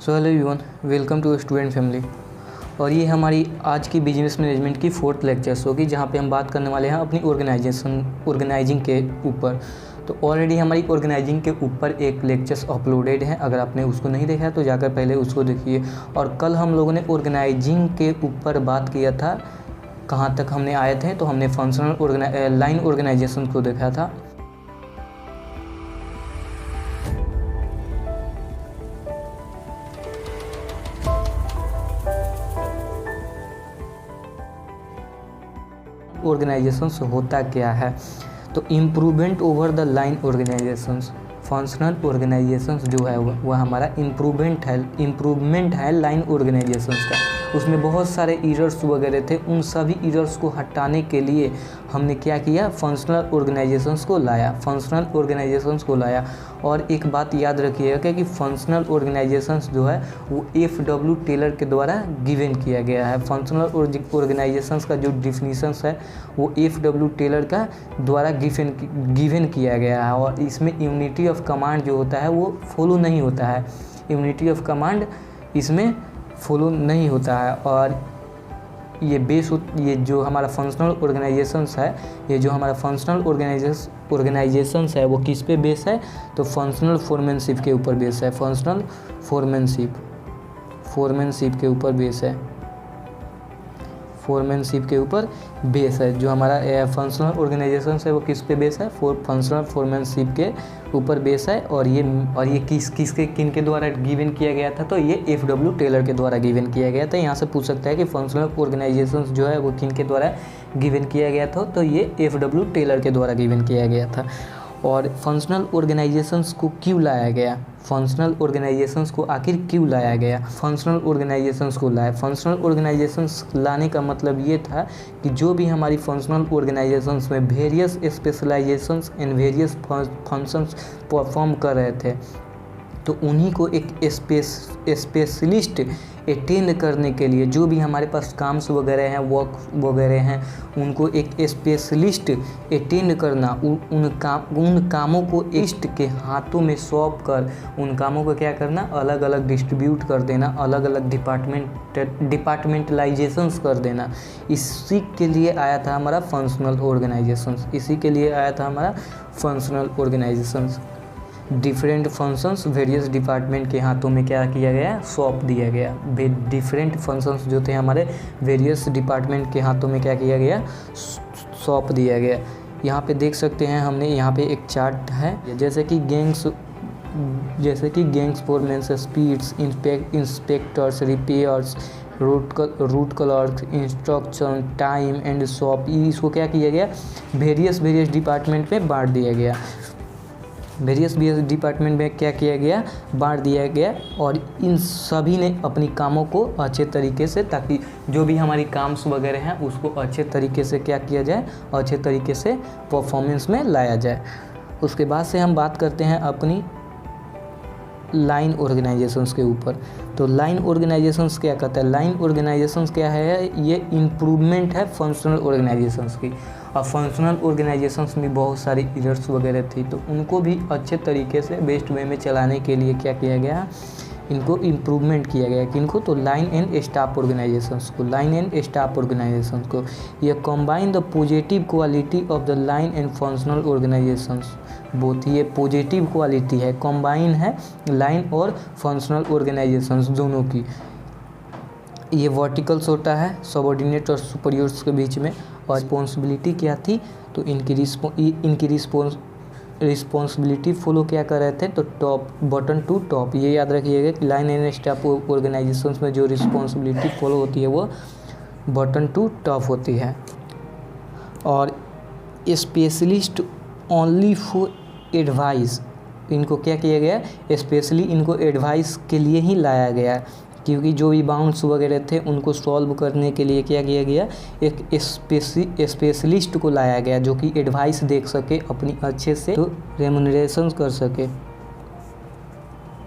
So hello everyone, welcome to student family. और ये हमारी आज की बिजनेस मैनेजमेंट की 4th लेक्चर्स होगी, जहाँ पे हम बात करने वाले हैं अपनी ऑर्गेनाइजिंग के ऊपर। तो ऑलरेडी हमारी ऑर्गेनाइजिंग के ऊपर एक लेक्चर्स अपलोडेड है। अगर आपने उसको नहीं देखा है तो जाकर पहले उसको देखिए। और कल हम लोगों ने ऑर्गेनाइजिंग के ऊपर बात किया था, कहाँ तक हमने आए थे। तो हमने फंक्शनल लाइन ऑर्गेनाइजेशन को देखा था। ऑर्गेनाइजेशंस होता क्या है, तो improvement over the line organisations. Functional organisations जो है वह हमारा इम्प्रूवमेंट है लाइन ऑर्गेनाइजेशंस का। उसमें बहुत सारे एरर्स वगैरह थे, उन सभी एरर्स को हटाने के लिए हमने क्या किया, फंक्शनल ऑर्गेनाइजेशंस को लाया। और एक बात याद रखिएगा कि फंक्शनल ऑर्गेनाइजेशंस जो है वो F.W. टेलर के द्वारा गिवन किया गया है। फंक्शनल ऑर्गेनाइजेशंस का जो डिफिनीशंस है वो F.W. टेलर का द्वारा गिवन किया गया है। और इसमें यूनिटी ऑफ कमांड जो होता है वो फॉलो नहीं होता है। यूनिटी ऑफ कमांड इसमें फॉलो नहीं होता है। और ये जो हमारा फंक्शनल ऑर्गेनाइजेशंस है, ये जो हमारा फंक्शनल ऑर्गेनाइजेशंस है वो किस पे बेस है, तो फंक्शनल फोरमैनशिप के ऊपर बेस है। फंक्शनल फोरमैनशिप के ऊपर बेस है। फोरमैनशिप के ऊपर बेस है। जो हमारा फंक्शनल ऑर्गेनाइजेशन है वो किस पे बेस है, फंक्शनल फोरमैनशिप के ऊपर बेस है। और ये किन के द्वारा गिवन किया गया था, तो ये F.W. टेलर के द्वारा गिवन किया गया था। यहाँ से पूछ सकता है कि फंक्शनल ऑर्गेनाइजेशन जो है वो किन के द्वारा गिवन किया गया था, तो ये F.W. टेलर के द्वारा गिवन किया गया था। और फंक्शनल ऑर्गेनाइजेशंस को क्यों लाया गया, फंक्शनल ऑर्गेनाइजेशंस को आखिर क्यों लाया गया, फंक्शनल ऑर्गेनाइजेशंस लाने का मतलब ये था कि जो भी हमारी फंक्शनल ऑर्गेनाइजेशंस में various specialisations and various functions perform कर रहे थे, तो उन्हीं को एक स्पेशलिस्ट अटेंड करने के लिए, जो भी हमारे पास काम्स वगैरह हैं, वर्क वगैरह हैं, उनको एक स्पेशलिस्ट अटेंड करना, उन कामों को इस्ट के हाथों में सौंप कर उन कामों को क्या करना, अलग अलग डिस्ट्रीब्यूट कर देना, अलग अलग डिपार्टमेंटलाइजेशंस कर देना। इसी के लिए आया था हमारा functional organisations. Different functions various department के हाथों में क्या किया गया, सौंप दिया गया। डिफरेंट फंक्शंस जो थे हमारे वेरियस डिपार्टमेंट के हाथों में क्या किया गया, सौंप दिया गया। यहाँ पे देख सकते हैं, हमने यहाँ पे एक चार्ट है, जैसे कि gangs foreman, speeds, inspectors, repairs, root clerk, instruction, time and shop. इसको क्या किया गया, वेरियस डिपार्टमेंट में बांट दिया गया। वेरियस डिपार्टमेंट में क्या किया गया, बांट दिया गया। और इन सभी ने अपनी कामों को अच्छे तरीके से, ताकि जो भी हमारी काम्स वगैरह हैं उसको अच्छे तरीके से क्या किया जाए, अच्छे तरीके से परफॉर्मेंस में लाया जाए। उसके बाद से हम बात करते हैं अपनी लाइन ऑर्गेनाइजेशंस के ऊपर। तो लाइन ऑर्गेनाइजेशंस क्या कहता है, लाइन ऑर्गेनाइजेशंस क्या है, ये इम्प्रूवमेंट है फंक्शनल ऑर्गेनाइजेशंस की। और फंक्शनल ऑर्गेनाइजेशंस में बहुत सारी एरर्स वगैरह थी, तो उनको भी अच्छे तरीके से बेस्ट वे में चलाने के लिए क्या किया गया, इनको इम्प्रूवमेंट किया गया। किनको, तो लाइन एंड स्टाफ ऑर्गेनाइजेशंस को। ये combine the positive quality of the line and functional organisations. Both ये पॉजिटिव क्वालिटी है, कंबाइन है लाइन और फंक्शनल ऑर्गेनाइजेशंस दोनों की। ये वर्टिकल्स होता है सबऑर्डिनेट और सुपीरियर्स के बीच में। और रिस्पॉन्सिबिलिटी क्या थी, तो इनकी रिस्पॉन्सिबिलिटी फॉलो क्या कर रहे थे, तो टॉप, बटन टू टॉप। ये याद रखिएगा कि लाइन एंड स्टाफ ऑर्गेनाइजेशंस में जो रिस्पॉन्सिबिलिटी फॉलो होती है वो बटन टू टॉप होती है। और स्पेशलिस्ट ओनली फॉर एडवाइस, इनको क्या किया गया, स्पेशली इनको एडवाइस के लिए ही लाया गया, क्योंकि जो भी बाउंड्स वगैरह थे उनको सॉल्व करने के लिए क्या किया गया, एक स्पेशलिस्ट को लाया गया, जो कि एडवाइस देख सके, अपनी अच्छे से तो रेम्यूनरेशन कर सके,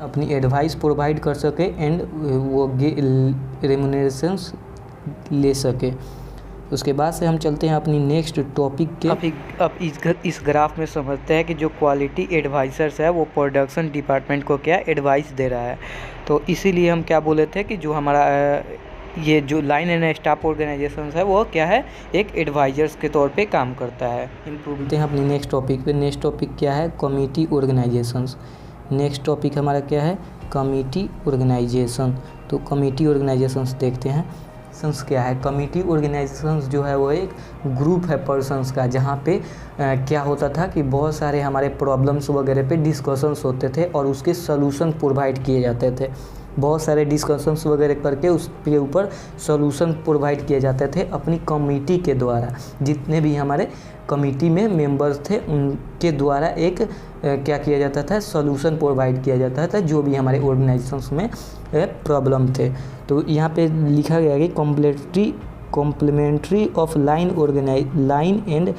अपनी एडवाइस प्रोवाइड कर सके एंड वो रेम्यूनरेशन ले सके। उसके बाद से हम चलते हैं अपनी नेक्स्ट टॉपिक के। अब इस ग्राफ में समझते हैं कि जो क्वालिटी एडवाइज़र्स है वो प्रोडक्शन डिपार्टमेंट को क्या एडवाइस दे रहा है। तो इसीलिए हम क्या बोले थे कि जो हमारा ये जो लाइन एंड स्टाफ ऑर्गेनाइजेशन है वो क्या है, एक एडवाइजर्स के तौर पे काम करता है। इम्प्रूव करते हैं अपनी नेक्स्ट टॉपिक पे। नेक्स्ट टॉपिक क्या है, कमिटी ऑर्गेनाइजेशंस। नेक्स्ट टॉपिक हमारा क्या है, कमिटी ऑर्गेनाइजेशन। तो कमिटी ऑर्गेनाइजेशंस देखते हैं। संस क्या है, कमिटी ऑर्गेनाइजेशंस जो है वो एक ग्रुप है पर्सन्स का, जहाँ पे क्या होता था कि बहुत सारे हमारे प्रॉब्लम्स वगैरह पे डिस्कशंस होते थे और उसके सॉल्यूशन प्रोवाइड किए जाते थे। बहुत सारे डिस्कशंस वगैरह करके उसके ऊपर सॉल्यूशन प्रोवाइड किए जाते थे अपनी कमेटी के द्वारा। जितने भी हमारे कमेटी में मेंबर्स थे उनके द्वारा एक क्या किया जाता था, सॉल्यूशन प्रोवाइड किया जाता था जो भी हमारे ऑर्गेनाइजेशंस में प्रॉब्लम थे। तो यहाँ पे लिखा गया कि complementary of line and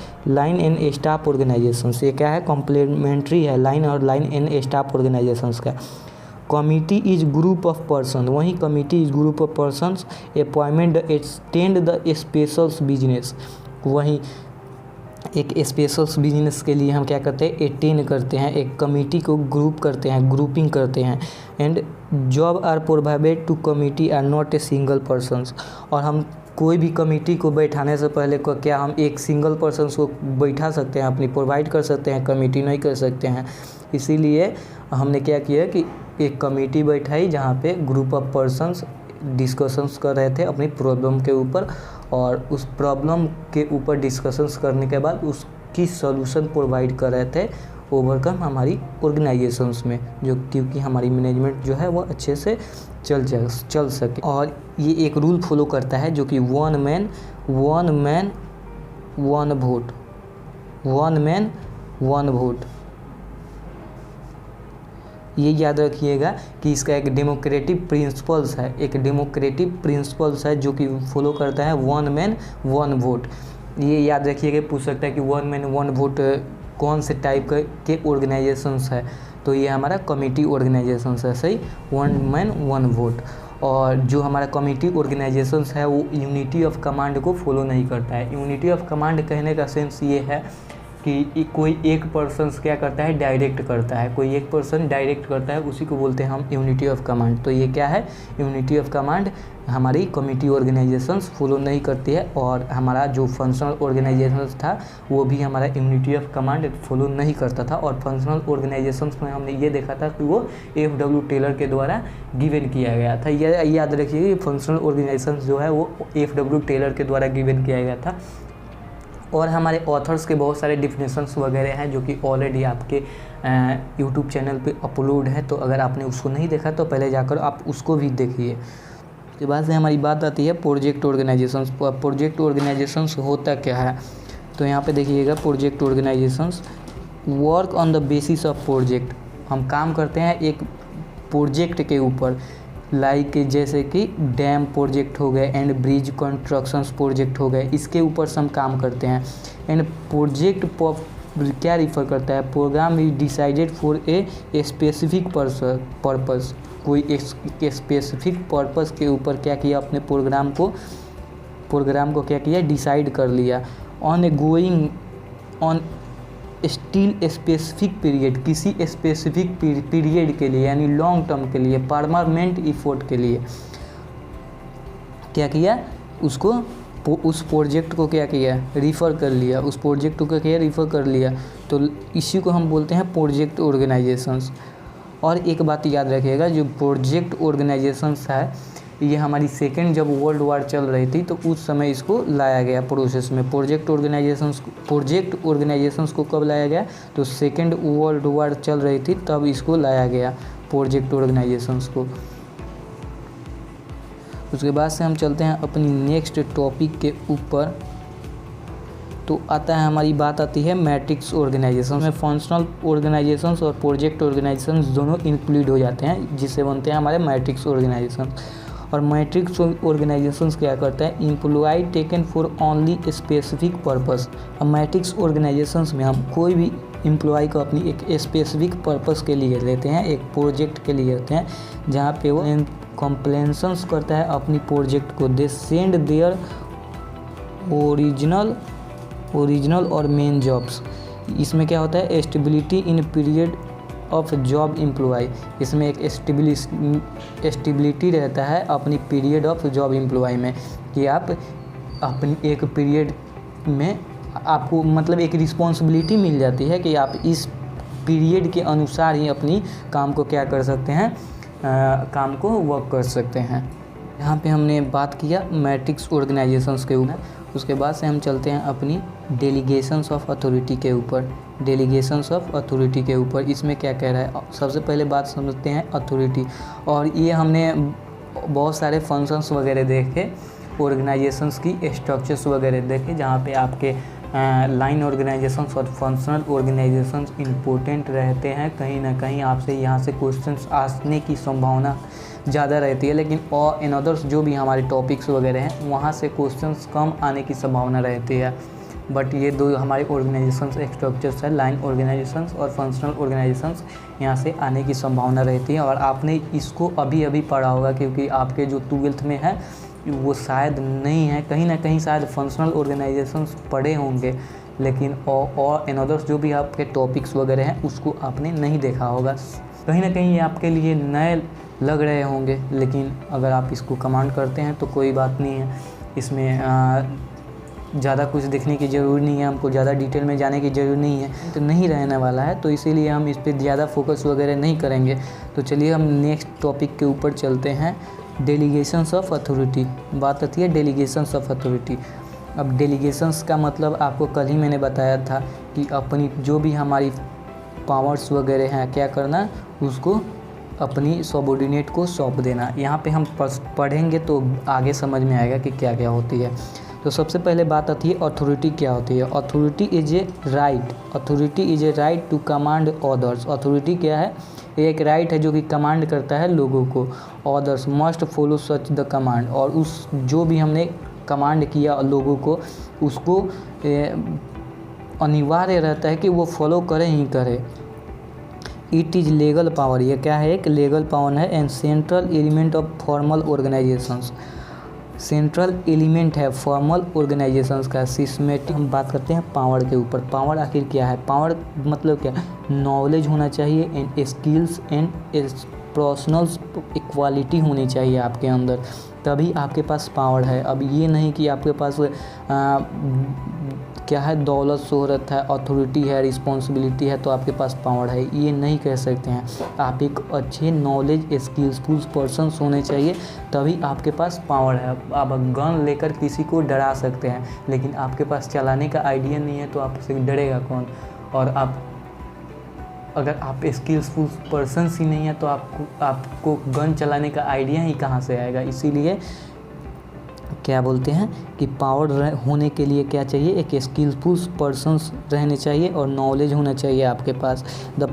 staff organization. ये क्या है, कॉम्प्लीमेंट्री है लाइन और लाइन एंड स्टाफ ऑर्गेनाइजेशंस का। Committee is group of person, वहीं committee is group of persons appointment extend the specials business. वहीं एक स्पेशल्स बिजनेस के लिए हम क्या करते हैं, अटेंड करते हैं, एक कमिटी को ग्रुप करते हैं, ग्रुपिंग करते हैं। And job are provided to committee are not a single persons. और हम कोई भी कमिटी को बैठाने से पहले को क्या हम एक सिंगल पर्सन को बैठा सकते हैं, अपनी प्रोवाइड कर सकते हैं, कमिटी नहीं कर सकते हैं। इसीलिए हमने क्या किया कि एक कमेटी बैठाई जहाँ पे ग्रुप ऑफ पर्सन्स डिस्कशंस कर रहे थे अपनी प्रॉब्लम के ऊपर, और उस प्रॉब्लम के ऊपर डिस्कशंस करने के बाद उसकी सॉल्यूशन प्रोवाइड कर रहे थे ओवरकम हमारी ऑर्गेनाइजेशंस में, जो क्योंकि हमारी मैनेजमेंट जो है वो अच्छे से चल सके। और ये एक रूल फॉलो करता है जो कि वन मैन वन वोट। ये याद रखिएगा कि इसका एक डेमोक्रेटिक प्रिंसिपल्स है जो कि फॉलो करता है वन मैन वन वोट। ये याद रखिएगा, पूछ सकता है कि वन मैन वन वोट कौन से टाइप के ऑर्गेनाइजेशंस है, तो ये हमारा कमिटी ऑर्गेनाइजेशंस है, सही, वन मैन वन वोट। और जो हमारा कमिटी ऑर्गेनाइजेशंस है वो यूनिटी ऑफ कमांड को फॉलो नहीं करता है। यूनिटी ऑफ कमांड कहने का सेंस ये है कि कोई एक पर्सन क्या करता है, डायरेक्ट करता है, कोई एक पर्सन डायरेक्ट करता है, उसी को बोलते हैं हम यूनिटी ऑफ कमांड। तो ये क्या है, यूनिटी ऑफ कमांड हमारी कमिटी ऑर्गेनाइजेशंस फॉलो नहीं करती है। और हमारा जो फंक्शनल ऑर्गेनाइजेशंस था वो भी हमारा यूनिटी ऑफ कमांड फॉलो नहीं करता था। और फंक्शनल ऑर्गेनाइजेशंस में हमने ये देखा था कि वो FW टेलर के द्वारा गिवन किया गया था। यह याद रखिए कि फंक्शनल ऑर्गेनाइजेशंस जो है वो FW टेलर के द्वारा गिवन किया गया था। और हमारे ऑथर्स के बहुत सारे डिफिनेशंस वगैरह हैं जो कि ऑलरेडी आपके यूट्यूब चैनल पे अपलोड है, तो अगर आपने उसको नहीं देखा तो पहले जाकर आप उसको भी देखिए। उसके बाद से हमारी बात आती है प्रोजेक्ट ऑर्गेनाइजेशंस। प्रोजेक्ट ऑर्गेनाइजेशंस होता क्या है, तो यहाँ पे देखिएगा, project organisations work on the basis of project. हम काम करते हैं एक प्रोजेक्ट के ऊपर, लाइक जैसे कि डैम प्रोजेक्ट हो गए एंड ब्रिज कंस्ट्रक्शंस प्रोजेक्ट हो गए, इसके ऊपर से हम काम करते हैं। एंड प्रोजेक्ट क्या रिफ़र करता है, program is decided for a specific purpose. कोई एक स्पेसिफिक पर्पस के ऊपर क्या किया, अपने प्रोग्राम को क्या किया, डिसाइड कर लिया। ऑन स्टिल स्पेसिफिक पीरियड, किसी स्पेसिफिक पीरियड के लिए, यानी लॉन्ग टर्म के लिए, परमानेंट इफोर्ट के लिए क्या किया, उसको उस प्रोजेक्ट को क्या किया, रिफ़र कर लिया, उस प्रोजेक्ट को क्या रिफ़र कर लिया। तो इसी को हम बोलते हैं प्रोजेक्ट ऑर्गेनाइजेशंस। और एक बात याद रखिएगा, जो प्रोजेक्ट ऑर्गेनाइजेशंस है ये हमारी सेकेंड जब वर्ल्ड वार चल रही थी तो उस समय इसको लाया गया प्रोसेस में। प्रोजेक्ट ऑर्गेनाइजेशंस को कब लाया गया, तो सेकेंड वर्ल्ड वार चल रही थी तब इसको लाया गया, प्रोजेक्ट ऑर्गेनाइजेशंस को। उसके बाद से हम चलते हैं अपनी नेक्स्ट टॉपिक के ऊपर। तो आता है, हमारी बात आती है मैट्रिक्स ऑर्गेनाइजेशन में। फंक्शनल ऑर्गेनाइजेशंस और प्रोजेक्ट ऑर्गेनाइजेशंस दोनों इंक्लूड हो जाते हैं, जिससे बनते हैं हमारे मैट्रिक्स ऑर्गेनाइजेशन। और मैट्रिक्स ऑर्गेनाइजेशंस क्या करता है, employ taken for only specific purpose. अब मैट्रिक्स ऑर्गेनाइजेशंस में हम कोई भी एम्प्लॉय को अपनी एक स्पेसिफिक पर्पस के लिए लेते हैं, एक प्रोजेक्ट के लिए लेते हैं, जहाँ पे वो कंप्लेंशंस करता है अपनी प्रोजेक्ट को। दे सेंड देयर ओरिजिनल और मेन जॉब्स। इसमें क्या होता है, stability in period of job employ. इसमें एक स्टेबिलिटी रहता है अपनी पीरियड ऑफ जॉब एम्प्लॉय में, कि आप अपनी एक पीरियड में आपको मतलब एक रिस्पॉन्सिबिलिटी मिल जाती है कि आप इस पीरियड के अनुसार ही अपनी काम को क्या कर सकते हैं, काम को वर्क कर सकते हैं। यहाँ पे हमने बात किया मैट्रिक्स ऑर्गेनाइजेशंस के ऊपर। उसके बाद से हम चलते हैं अपनी डेलीगेशंस ऑफ अथॉरिटी के ऊपर। डेलीगेशंस ऑफ अथॉरिटी के ऊपर इसमें क्या कह रहा है, सबसे पहले बात समझते हैं अथॉरिटी। और ये हमने बहुत सारे फंक्शंस वगैरह देखे, ऑर्गेनाइजेशंस की स्ट्रक्चर्स वगैरह देखे, जहाँ पे आपके लाइन ऑर्गेनाइजेशंस और फंक्शनल ऑर्गेनाइजेशंस इम्पोर्टेंट रहते हैं। कहीं ना कहीं आपसे यहाँ से क्वेश्चंस आने की संभावना ज़्यादा रहती है, लेकिन और इन अदर्स जो भी हमारे टॉपिक्स वगैरह हैं वहाँ से क्वेश्चंस कम आने की संभावना रहती है। बट ये दो हमारे ऑर्गेनाइजेशंस स्ट्रक्चर्स है, लाइन ऑर्गेनाइजेशंस और फंक्शनल ऑर्गेनाइजेशंस, यहाँ से आने की संभावना रहती है। और आपने इसको अभी पढ़ा होगा, क्योंकि आपके जो 12th में है वो शायद नहीं है, कहीं ना कहीं शायद फंक्शनल ऑर्गेनाइजेशंस पढ़े होंगे, लेकिन और इन अदर्स जो भी आपके टॉपिक्स वगैरह हैं उसको आपने नहीं देखा होगा। कहीं ना कहीं ये आपके लिए नए लग रहे होंगे, लेकिन अगर आप इसको कमांड करते हैं तो कोई बात नहीं है। इसमें ज़्यादा कुछ देखने की ज़रूरी नहीं है, हमको ज़्यादा डिटेल में जाने की ज़रूरी नहीं है, तो नहीं रहने वाला है, तो इसीलिए हम इस पर ज़्यादा फोकस वगैरह नहीं करेंगे। तो चलिए हम नेक्स्ट टॉपिक के ऊपर चलते हैं, डेलीगेशंस ऑफ अथॉरिटी। बात आती है डेलीगेशंस ऑफ अथॉरिटी। अब डेलीगेशंस का मतलब आपको कल ही मैंने बताया था कि अपनी जो भी हमारी पावर्स वगैरह हैं क्या करना, उसको अपनी सबऑर्डिनेट को सौंप देना। यहाँ पे हम पढ़ेंगे तो आगे समझ में आएगा कि क्या क्या होती है। तो सबसे पहले बात आती है अथॉरिटी क्या होती है। Authority is a right to command orders. Authority क्या है, एक राइट है जो कि कमांड करता है लोगों को। Orders must follow such the command, और उस जो भी हमने कमांड किया लोगों को, उसको अनिवार्य रहता है कि वो फॉलो करें ही करें। इट इज़ लीगल पावर, ये क्या है, एक लीगल पावर है। And central element of formal organisations, central element है फॉर्मल ऑर्गेनाइजेशंस का। सिस्टमेटिक हम बात करते हैं पावर के ऊपर। पावर आखिर क्या है, पावर मतलब क्या, नॉलेज होना चाहिए and skills and personal equality होनी चाहिए आपके अंदर, तभी आपके पास पावर है। अब ये नहीं कि आपके पास क्या है, दौलत शोहरत है, अथॉरिटी है, रिस्पॉन्सिबिलिटी है तो आपके पास पावर है, ये नहीं कह सकते हैं। आप एक अच्छे नॉलेज स्किल्सफुल पर्सन्स होने चाहिए, तभी आपके पास पावर है। आप गन लेकर किसी को डरा सकते हैं, लेकिन आपके पास चलाने का आइडिया नहीं है तो आपसे डरेगा कौन। और अगर आप स्किल्सफुल पर्सन्स ही नहीं है तो आपको गन चलाने का आइडिया ही कहाँ से आएगा। इसीलिए क्या बोलते हैं कि पावर होने के लिए क्या चाहिए, एक स्किलफुल पर्सन्स रहने चाहिए और नॉलेज होना चाहिए आपके पास। द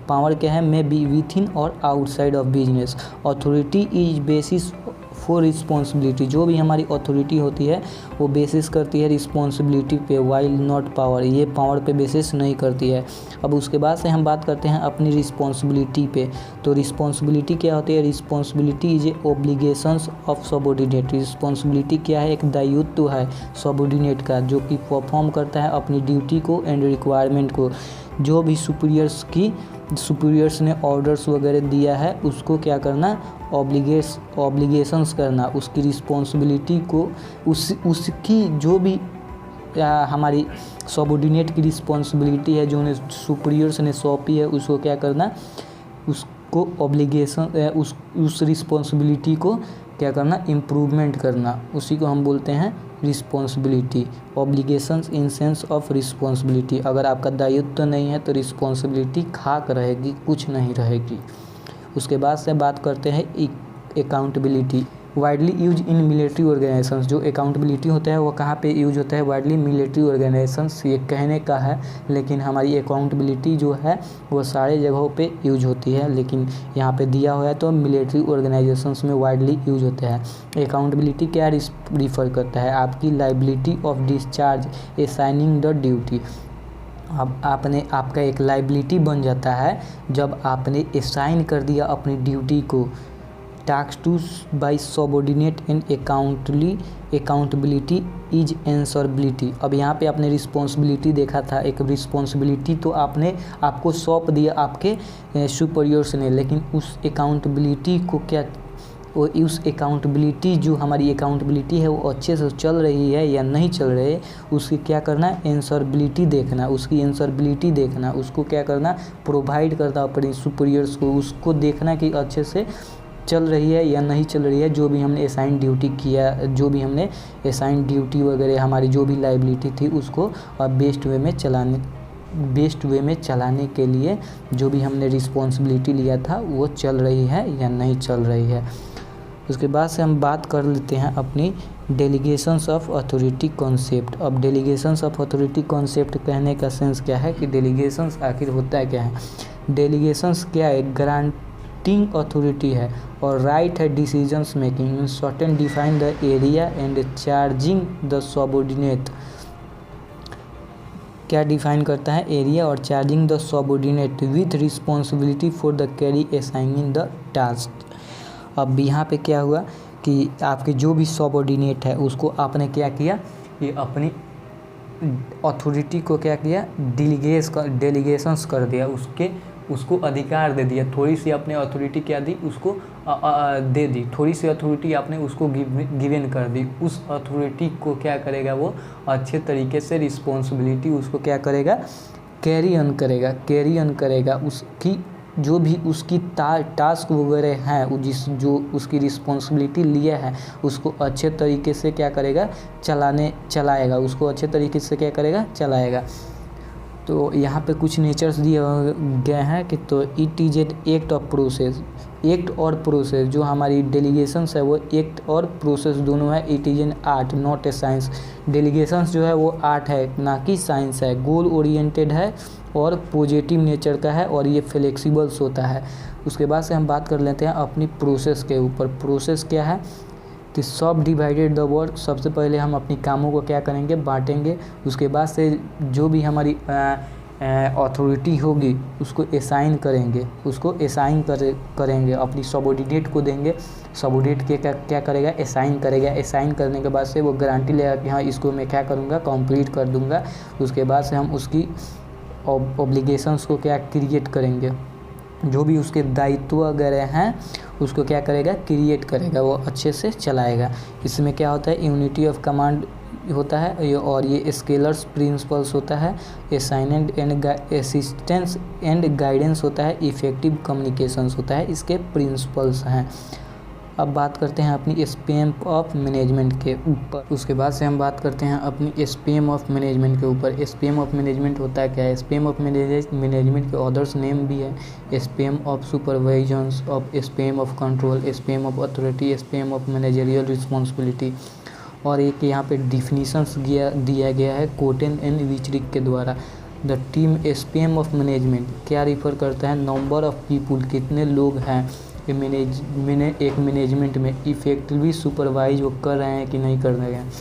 पावर क्या है, मे बी विथ इन और outside of business. Authority is basis for responsibility, जो भी हमारी अथॉरिटी होती है वो बेसिस करती है रिस्पॉन्सिबिलिटी पे, वाइल नॉट पावर, ये पावर पे बेसिस नहीं करती है। अब उसके बाद से हम बात करते हैं अपनी रिस्पॉन्सिबिलिटी पे। तो रिस्पॉन्सिबिलिटी क्या होती है, responsibility is a obligations of subordinate. Responsibility क्या है, एक दायित्व है सबऑर्डिनेट का, जो कि परफॉर्म करता है अपनी ड्यूटी को एंड रिक्वायरमेंट को। जो भी सुपीरियर्स ने ऑर्डर्स वगैरह दिया है उसको क्या करना, ऑब्लिगेशंस करना, उसकी रिस्पॉन्सिबिलिटी को उसकी जो भी हमारी सबऑर्डिनेट की रिस्पॉन्सिबिलिटी है जो उन्हें सुपीरियर्स ने सौंपी है, उसको क्या करना, उसको ऑब्लिगेशन उस रिस्पॉन्सिबिलिटी को क्या करना, इम्प्रूवमेंट करना, उसी को हम बोलते हैं responsibility. Obligations in sense of responsibility. अगर आपका दायित्व तो नहीं है तो रिस्पॉन्सिबिलिटी खाक रहेगी, कुछ नहीं रहेगी। उसके बाद से बात करते हैं accountability. Widely use in military organisations. जो अकाउंटेबिलिटी होता है वो कहाँ पे यूज होता है, वाइडली मिलिट्री ऑर्गेनाइजेशंस, ये कहने का है, लेकिन हमारी अकाउंटेबिलिटी जो है वो सारे जगहों पे यूज होती है, लेकिन यहाँ पे दिया हुआ है तो मिलिट्री ऑर्गेनाइजेशंस में वाइडली यूज होता है। अकाउंटेबिलिटी क्या रिफ़र करता है, आपकी liability of discharge assigning the duty. अब आपका एक लाइबिलिटी बन जाता है जब आपने असाइन कर दिया अपनी ड्यूटी को, task to by subordinate and accountability is answerability. अब यहाँ पे आपने रिस्पॉन्सिबिलिटी देखा था, एक रिस्पॉन्सिबिलिटी तो आपको सौंप दिया आपके सुपीरियर्स ने, लेकिन उस अकाउंटेबिलिटी को क्या, उस अकाउंटेबिलिटी जो हमारी अकाउंटेबिलिटी है वो अच्छे से चल रही है या नहीं चल रही है, उसकी क्या करना है, एंसरबिलिटी देखना, उसकी एंसरबिलिटी देखना, उसको क्या करना, प्रोवाइड करना अपने सुपीरियर्स को, उसको देखना कि अच्छे से चल रही है या नहीं चल रही है। जो भी हमने असाइन ड्यूटी किया, जो भी हमने असाइन ड्यूटी वगैरह हमारी जो भी लाइबिलिटी थी उसको बेस्ट वे में चलाने के लिए जो भी हमने रिस्पॉन्सिबिलिटी लिया था वो चल रही है या नहीं चल रही है। उसके बाद से हम बात कर लेते हैं अपनी डेलीगेशंस ऑफ अथॉरिटी कॉन्सेप्ट। अब डेलीगेशंस ऑफ अथॉरिटी कॉन्सेप्ट कहने का सेंस क्या है कि डेलीगेशंस आखिर होता है क्या है। डेलीगेशंस क्या है, ग्रांटिंग अथॉरिटी है और राइट है decisions making in certain define the area and charging the subordinate. क्या डिफाइन करता है, एरिया और charging the subordinate with responsibility for the carry assigning the task. अब यहाँ पे क्या हुआ कि आपके जो भी सबऑर्डिनेट है उसको आपने क्या किया कि अपनी अथॉरिटी को क्या किया, डेलीगेशंस कर दिया, उसको अधिकार दे दिया, थोड़ी सी अपने अथॉरिटी क्या दी, उसको दे दी, थोड़ी सी अथॉरिटी आपने उसको गिवन कर दी। उस अथॉरिटी को क्या करेगा, वो अच्छे तरीके से रिस्पॉन्सिबिलिटी उसको क्या करेगा, कैरी ऑन करेगा। उसकी जो भी उसकी टास्क वगैरह हैं, जो उसकी रिस्पॉन्सिबिलिटी लिया है उसको अच्छे तरीके से क्या करेगा, चलाएगा, उसको अच्छे तरीके से क्या करेगा, चलाएगा। तो यहाँ पे कुछ नेचर्स दिए गए हैं कि तो it is an act of process, act और प्रोसेस। जो हमारी डेलीगेशंस है वो एक्ट और प्रोसेस दोनों है। It is an art not a science. Delegations जो है वो आर्ट है ना कि साइंस है। गोल ओरिएंटेड है और पॉजिटिव नेचर का है और ये फ्लेक्सिबल्स होता है। उसके बाद से हम बात कर लेते हैं अपनी प्रोसेस के ऊपर। प्रोसेस क्या है कि सब डिवाइडेड द वर्क। सबसे पहले हम अपनी कामों को क्या करेंगे, बांटेंगे। उसके बाद से जो भी हमारी अथॉरिटी होगी उसको असाइन करेंगे, अपनी सबऑर्डिनेट को देंगे। सबऑर्डिनेट के क्या करेगा, असाइन करेगा। असाइन करने के बाद से वो गारंटी लेगा कि हाँ इसको मैं क्या करूँगा, कंप्लीट कर दूँगा। उसके बाद से हम उसकी ऑब्लिगेशंस को क्या क्रिएट करेंगे, जो भी उसके दायित्व वगैरह हैं उसको क्या करेगा, क्रिएट करेगा, वो अच्छे से चलाएगा। इसमें क्या होता है, यूनिटी ऑफ कमांड होता है और ये स्केलर्स प्रिंसिपल्स होता है, assignment and assistance and guidance होता है, इफेक्टिव कम्युनिकेशंस होता है, इसके प्रिंसिपल्स हैं। अब बात करते हैं अपनी स्पैम ऑफ मैनेजमेंट के ऊपर। उसके बाद से हम बात करते हैं अपनी स्पैम ऑफ मैनेजमेंट के ऊपर। स्पैम ऑफ मैनेजमेंट होता है क्या है, स्पैम ऑफ मैनेजमेंट के अदर्स नेम भी है, span of supervisions, of span of control, span of authority, span of managerial responsibility. और एक यहाँ पे डिफिनीशंस दिया गया है कोटेन एंड विचरिक के द्वारा। The team spam of management क्या रिफ़र करता है, नंबर ऑफ पीपुल, कितने लोग हैं एक मैनेजमेंट में इफेक्टिवली सुपरवाइज वो कर रहे हैं कि नहीं कर रहे हैं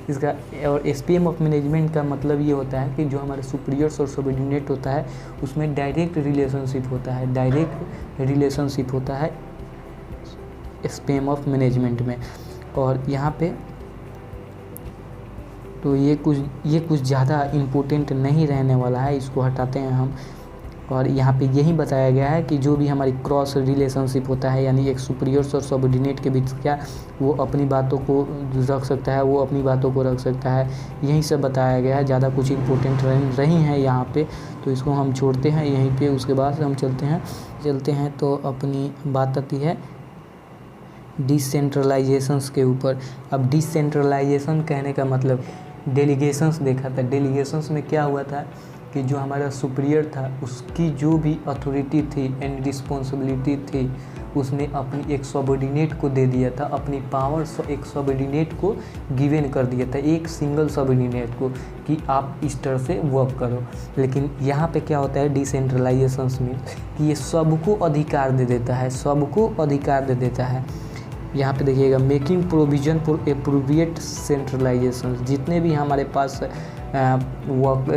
इसका। और स्पैम ऑफ मैनेजमेंट का मतलब ये होता है कि जो हमारे सुपीरियर्स और सबऑर्डिनेट होता है उसमें डायरेक्ट रिलेशनशिप होता है स्पैम ऑफ मैनेजमेंट में। और यहाँ पे तो ये कुछ ज़्यादा इम्पोर्टेंट नहीं रहने वाला है, इसको हटाते हैं हम। और यहाँ पे यही बताया गया है कि जो भी हमारी क्रॉस रिलेशनशिप होता है, यानी एक सुपीरियर्स और सबऑर्डिनेट के बीच क्या वो अपनी बातों को रख सकता है, वो अपनी बातों को रख सकता है, यही सब बताया गया है। ज़्यादा कुछ इम्पोर्टेंट नहीं है यहाँ पे, तो इसको हम छोड़ते हैं यहीं पे। उसके बाद हम चलते हैं तो अपनी बात आती है डिसेंट्रलाइजेशंस के ऊपर। अब डिसेंट्रलाइजेशन कहने का मतलब डेलीगेशंस देखा था। डेलीगेशंस में क्या हुआ था कि जो हमारा सुपीरियर था उसकी जो भी अथॉरिटी थी एंड रिस्पॉन्सिबिलिटी थी उसने अपनी एक सबऑर्डिनेट को दे दिया था, अपनी पावर एक सबऑर्डिनेट को गिवन कर दिया था, एक सिंगल सबऑर्डिनेट को, कि आप इस तरह से वर्क करो। लेकिन यहाँ पे क्या होता है डिसेंट्रलाइजेशंस में कि ये सबको अधिकार दे देता है। यहाँ पे देखिएगा making provision for appropriate centralization. जितने भी हमारे पास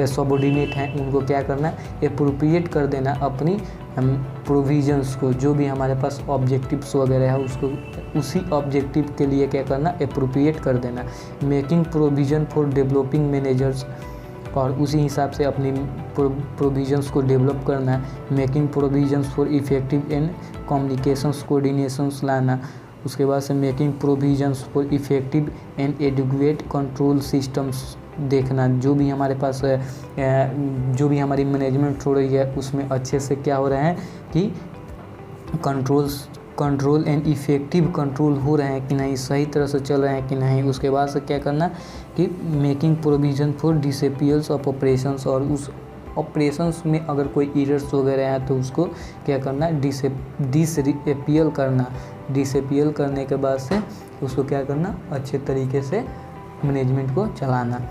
सबऑर्डिनेट हैं उनको क्या करना, एप्रोप्रिएट कर देना अपनी प्रोविजंस को, जो भी हमारे पास ऑब्जेक्टिव्स वगैरह है उसको उसी ऑब्जेक्टिव के लिए क्या करना, एप्रोप्रिएट कर देना। Making provision for developing managers, और उसी हिसाब से अपनी प्रोविजंस को डेवलप करना है। Making provisions for effective and communications coordinations लाना। उसके बाद से making provisions for effective and adequate control systems देखना, जो भी हमारे पास जो भी हमारी मैनेजमेंट हो रही है उसमें अच्छे से क्या हो रहे हैं कि कंट्रोल एंड इफ़ेक्टिव कंट्रोल हो रहे हैं कि नहीं, सही तरह से चल रहे हैं कि नहीं। उसके बाद से क्या करना कि making provision for disappears of operations, और उस ऑपरेशंस में अगर कोई एरर्स वगैरह हैं तो उसको क्या करना, डिसअपियर करना। डिसअपियर करने के बाद से उसको क्या करना, अच्छे तरीके से मैनेजमेंट को चलाना।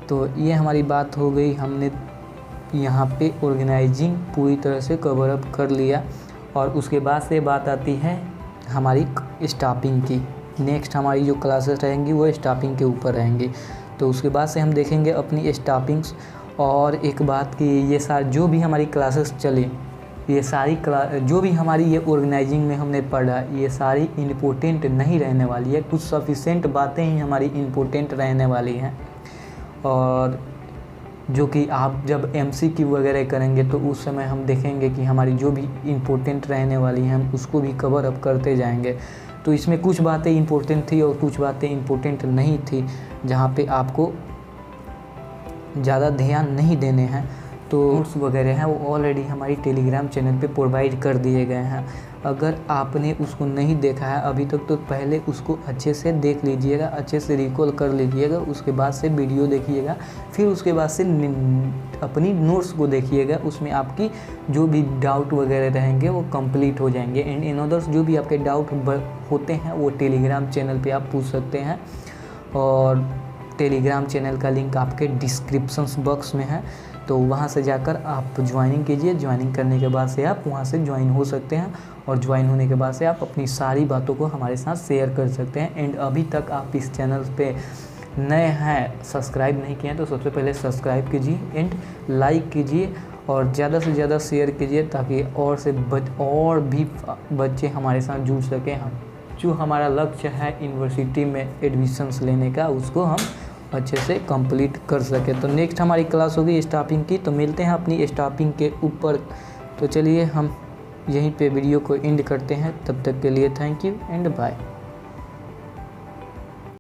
तो ये हमारी बात हो गई, हमने यहाँ पे ऑर्गेनाइजिंग पूरी तरह से कवर अप कर लिया। और उसके बाद से बात आती है हमारी स्टाफिंग की। नेक्स्ट हमारी जो क्लासेस रहेंगी वो स्टाफिंग के ऊपर रहेंगी। तो उसके बाद से हम देखेंगे अपनी स्टाफिंग्स। और एक बात कि ये जो भी हमारी क्लासेस चली, ये सारी जो भी हमारी ये ऑर्गेनाइजिंग में हमने पढ़ा, ये सारी इम्पोर्टेंट नहीं रहने वाली है, कुछ सफिशेंट बातें ही हमारी इम्पोर्टेंट रहने वाली हैं। और जो कि आप जब MCQ वगैरह करेंगे तो उस समय हम देखेंगे कि हमारी जो भी इम्पोर्टेंट रहने वाली हैं हम उसको भी कवर अप करते जाएंगे। तो इसमें कुछ बातें इम्पोर्टेंट थी और कुछ बातें इम्पोर्टेंट नहीं थी, जहाँ पे आपको ज़्यादा ध्यान नहीं देने हैं। तो नोट्स वगैरह हैं वो ऑलरेडी हमारी टेलीग्राम चैनल पे प्रोवाइड कर दिए गए हैं। अगर आपने उसको नहीं देखा है अभी तक तो पहले उसको अच्छे से देख लीजिएगा, अच्छे से रिकॉल कर लीजिएगा, उसके बाद से वीडियो देखिएगा, फिर उसके बाद से अपनी नोट्स को देखिएगा। उसमें आपकी जो भी डाउट वगैरह रहेंगे वो कंप्लीट हो जाएंगे। एंड इन अदर्स जो भी आपके डाउट होते हैं वो टेलीग्राम चैनल पे आप पूछ सकते हैं, और टेलीग्राम चैनल का लिंक आपके डिस्क्रिप्शंस बॉक्स में है, तो वहाँ से जाकर आप ज्वाइनिंग कीजिए। ज्वाइनिंग करने के बाद से आप वहाँ से ज्वाइन हो सकते हैं, और ज्वाइन होने के बाद से आप अपनी सारी बातों को हमारे साथ शेयर कर सकते हैं। एंड अभी तक आप इस चैनल पे नए हैं, सब्सक्राइब नहीं किए हैं, तो सबसे पहले सब्सक्राइब कीजिए एंड लाइक कीजिए और ज़्यादा से ज़्यादा शेयर कीजिए, ताकि और भी बच्चे हमारे साथ जुड़ सकें। हम जो हमारा लक्ष्य है यूनिवर्सिटी में एडमिशन्स लेने का, उसको हम अच्छे से कंप्लीट कर सके। तो नेक्स्ट हमारी क्लास होगी स्टाफिंग की, तो मिलते हैं अपनी स्टाफिंग के ऊपर। तो चलिए हम यहीं पे वीडियो को एंड करते हैं, तब तक के लिए थैंक यू एंड बाय।